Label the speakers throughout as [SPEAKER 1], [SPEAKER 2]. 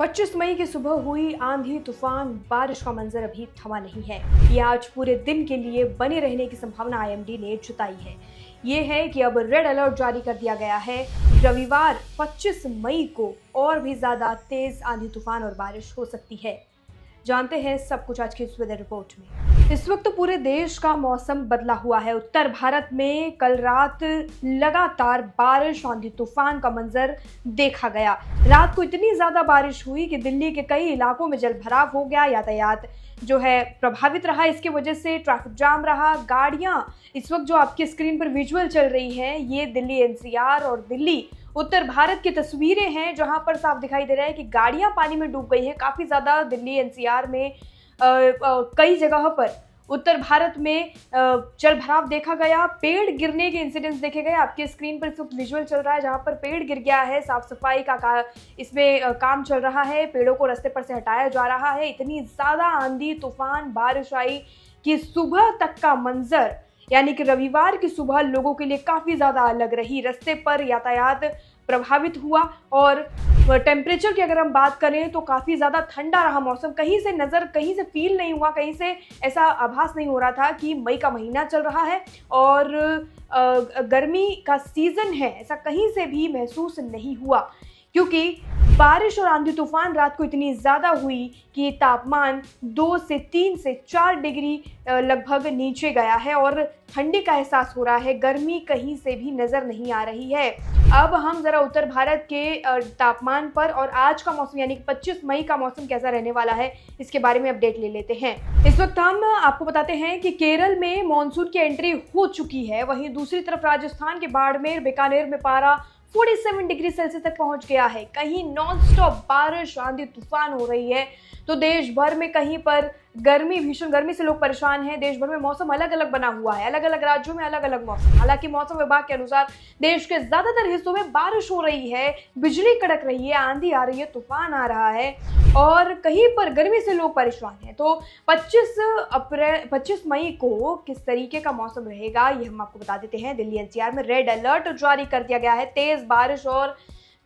[SPEAKER 1] 25 मई की सुबह हुई आंधी तूफान बारिश का मंजर अभी थमा नहीं है। ये आज पूरे दिन के लिए बने रहने की संभावना आईएमडी ने जताई है। ये है कि अब रेड अलर्ट जारी कर दिया गया है। रविवार 25 मई को और भी ज्यादा तेज आंधी तूफान और बारिश हो सकती है। जानते हैं सब कुछ आज की इस वेदर रिपोर्ट में। इस वक्त पूरे देश का मौसम बदला हुआ है। उत्तर भारत में कल रात लगातार बारिश आंधी तूफान का मंजर देखा गया। रात को इतनी ज्यादा बारिश हुई कि दिल्ली के कई इलाकों में जलभराव हो गया। यातायात जो है प्रभावित रहा। इसकी वजह से ट्रैफिक जाम रहा। गाड़ियां इस वक्त जो आपकी स्क्रीन पर विजुअल चल रही हैं, ये दिल्ली एनसीआर और दिल्ली उत्तर भारत की तस्वीरें हैं, जहां पर साफ दिखाई दे रहा है कि गाड़ियां पानी में डूब गई हैं। काफी ज्यादा दिल्ली एनसीआर में कई जगह पर उत्तर भारत में जलभराव देखा गया। पेड़ गिरने के इंसिडेंट्स देखे गए। आपके स्क्रीन पर इस वक्त विजुअल चल रहा है जहां पर पेड़ गिर गया है। साफ सफाई का इसमें काम चल रहा है। पेड़ों को रास्ते पर से हटाया जा रहा है। इतनी ज्यादा आंधी तूफान बारिश आई कि सुबह तक का मंजर, यानी कि रविवार की सुबह लोगों के लिए काफी ज्यादा अलग रही। रास्ते पर यातायात प्रभावित हुआ और टेम्परेचर की अगर हम बात करें तो काफी ज्यादा ठंडा रहा मौसम। कहीं से फील नहीं हुआ, कहीं से ऐसा आभास नहीं हो रहा था कि मई का महीना चल रहा है और गर्मी का सीजन है, ऐसा कहीं से भी महसूस नहीं हुआ। क्योंकि बारिश और आंधी तूफान रात को इतनी ज़्यादा हुई कि तापमान 2 से 3 से 4 डिग्री लगभग नीचे गया है और ठंडी का एहसास हो रहा है। गर्मी कहीं से भी नज़र नहीं आ रही है। अब हम ज़रा उत्तर भारत के तापमान पर और आज का मौसम यानी कि 25 मई का मौसम कैसा रहने वाला है, इसके बारे में अपडेट ले लेते हैं। इस वक्त हम आपको बताते हैं कि केरल में मानसून की एंट्री हो चुकी है। वहीं दूसरी तरफ राजस्थान के बाड़मेर बीकानेर में पारा 47 डिग्री सेल्सियस तक पहुंच गया है। कहीं नॉन स्टॉप बारिश आंधी तूफान हो रही है तो देश भर में कहीं पर भीषण गर्मी से लोग परेशान हैं। देश भर में मौसम अलग अलग बना हुआ है, अलग अलग राज्यों में अलग अलग मौसम। हालांकि मौसम विभाग के अनुसार देश के ज्यादातर हिस्सों में बारिश हो रही है, बिजली कड़क रही है, आंधी आ रही है, तूफान आ रहा है और कहीं पर गर्मी से लोग परेशान हैं। तो 25 मई को किस तरीके का मौसम रहेगा ये हम आपको बता देते हैं। दिल्ली एनसीआर में रेड अलर्ट जारी कर दिया गया है। तेज बारिश और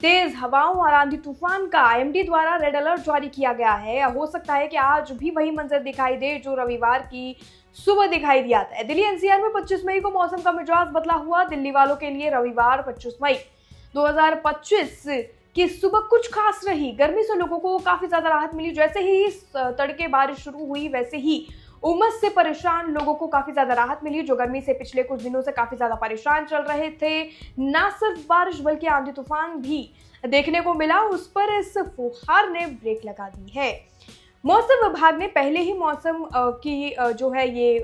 [SPEAKER 1] तेज हवाओं और आंधी तूफान का आईएमडी द्वारा रेड अलर्ट जारी किया गया है। हो सकता है कि आज भी वही मंजर दिखाई दे जो रविवार की सुबह दिखाई दिया था। दिल्ली एनसीआर में 25 मई को मौसम का मिजाज बदला हुआ। दिल्ली वालों के लिए रविवार 25 मई 2025 की सुबह कुछ खास रही। गर्मी से लोगों को काफी ज्यादा राहत मिली। जैसे ही तड़के बारिश शुरू हुई वैसे ही उमस से परेशान लोगों को काफी ज्यादा राहत मिली, जो गर्मी से पिछले कुछ दिनों से काफी ज्यादा परेशान चल रहे थे। ना सिर्फ बारिश बल्कि आंधी तूफान भी देखने को मिला, उस पर इस फुहार ने ब्रेक लगा दी है। मौसम विभाग ने पहले ही मौसम की जो है ये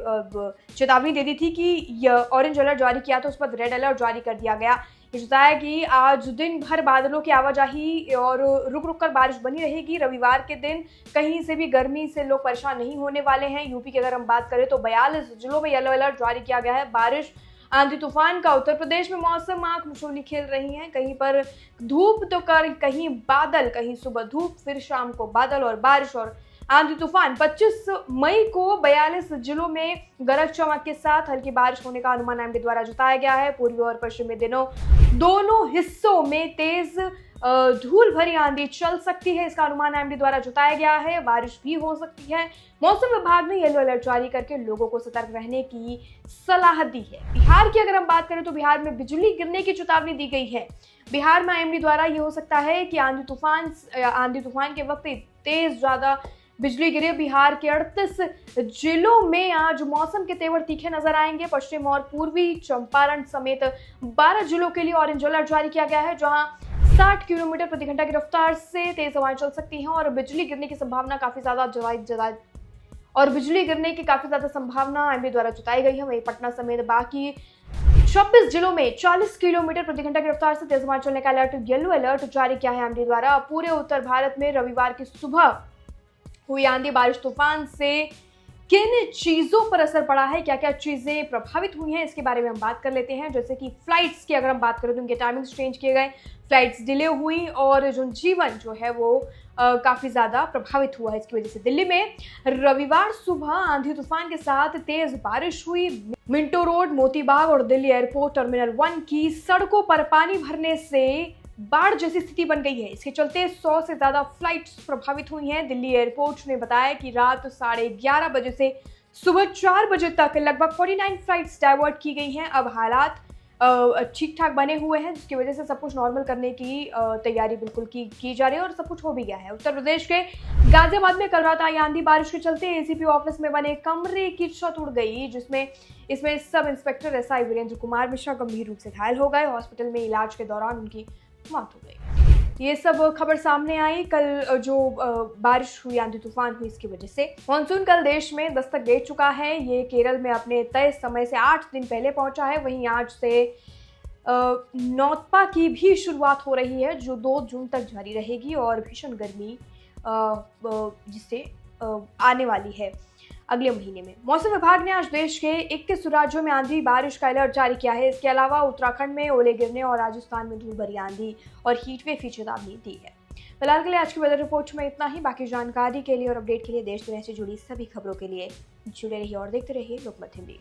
[SPEAKER 1] चेतावनी दे दी थी कि ऑरेंज अलर्ट जारी किया तो उस पर रेड अलर्ट जारी कर दिया गया। बताया कि आज दिन भर बादलों की आवाजाही और रुक रुक कर बारिश बनी रहेगी। रविवार के दिन कहीं से भी गर्मी से लोग परेशान नहीं होने वाले हैं। यूपी की अगर हम बात करें तो 42 जिलों में येलो अलर्ट जारी किया गया है बारिश आंधी तूफान का। उत्तर प्रदेश में मौसम आंख मिचौनी खेल रही है। कहीं पर धूप तो कहीं बादल, कहीं सुबह धूप, फिर शाम को बादल और बारिश और आंधी तूफान। 25 मई को 42 जिलों में गरज चमक के साथ हल्की बारिश होने का अनुमान आईएमडी द्वारा जताया गया है। पूर्वी और पश्चिमी दोनों हिस्सों में तेज धूल भरी आंधी चल सकती है, इसका अनुमान आईएमडी द्वारा जताया गया है। बारिश भी हो सकती है। मौसम विभाग ने येलो अलर्ट जारी करके लोगों को सतर्क रहने की सलाह दी है। बिहार की अगर हम बात करें तो बिहार में बिजली गिरने की चेतावनी दी गई है। बिहार में आईएमडी द्वारा ये हो सकता है कि आंधी तूफान के वक्त तेज ज्यादा बिजली गिरे। बिहार के 38 जिलों में आज मौसम के तेवर तीखे नजर आएंगे। पश्चिम और पूर्वी चंपारण समेत 12 जिलों के लिए ऑरेंज अलर्ट जारी किया गया है, जहां 60 किलोमीटर प्रति घंटा की रफ्तार से तेज हवाएं चल सकती हैं और बिजली गिरने की संभावना काफी ज्यादा संभावना आईएमडी द्वारा जताई गई है। वहीं पटना समेत बाकी 26 जिलों में 40 किलोमीटर प्रति घंटा की रफ्तार से तेज हवाएं चलने का येलो अलर्ट जारी किया है आईएमडी द्वारा। पूरे उत्तर भारत में रविवार की सुबह हुई आंधी बारिश तूफान से किन चीजों पर असर पड़ा है, क्या क्या चीजें प्रभावित हुई हैं, इसके बारे में हम बात कर लेते हैं। जैसे कि फ्लाइट्स की अगर हम बात करें तो उनके टाइमिंग्स चेंज किए गए, फ्लाइट्स डिले हुई और जनजीवन जो है वो काफी ज्यादा प्रभावित हुआ है। इसकी वजह से दिल्ली में रविवार सुबह आंधी तूफान के साथ तेज बारिश हुई। मिंटो रोड, मोती बाग और दिल्ली एयरपोर्ट टर्मिनल 1 की सड़कों पर पानी भरने से बाढ़ जैसी स्थिति बन गई है। इसके चलते 100 से ज्यादा फ्लाइट्स प्रभावित हुई हैं। दिल्ली एयरपोर्ट ने बताया कि रात 11:30 बजे से सुबह 4 बजे तक लगभग 49 फ्लाइट्स डाइवर्ट की गई हैं। अब हालात ठीक ठाक बने हुए हैं, जिसकी वजह से सब कुछ नॉर्मल करने की तैयारी बिल्कुल की जा रही है और सब कुछ हो भी गया है। उत्तर प्रदेश के गाजियाबाद में कल रात आई आंधी बारिश के चलते एसीपी ऑफिस में बने कमरे की छत उड़ गई, इसमें सब इंस्पेक्टर एसआई वीरेंद्र कुमार मिश्रा गंभीर रूप से घायल हो गए। हॉस्पिटल में इलाज के दौरान उनकी मौत हो गई। ये सब खबर सामने आई कल जो बारिश हुई, आंधी तूफान हुई, इसकी वजह से। मानसून कल देश में दस्तक दे चुका है। ये केरल में अपने तय समय से 8 दिन पहले पहुंचा है। वहीं आज से नौतपा की भी शुरुआत हो रही है, जो 2 जून तक जारी रहेगी और भीषण गर्मी जिससे आने वाली है अगले महीने में। मौसम विभाग ने आज देश के 31 राज्यों में आंधी बारिश का अलर्ट जारी किया है। इसके अलावा उत्तराखंड में ओले गिरने और राजस्थान में धूल भरी आंधी और हीटवेव की चेतावनी दी है। फिलहाल के लिए आज की वेदर रिपोर्ट में इतना ही। बाकी जानकारी के लिए और अपडेट के लिए देश दुनिया से जुड़ी सभी खबरों के लिए जुड़े रहिए और देखते रहिए लोकमत हिंदी।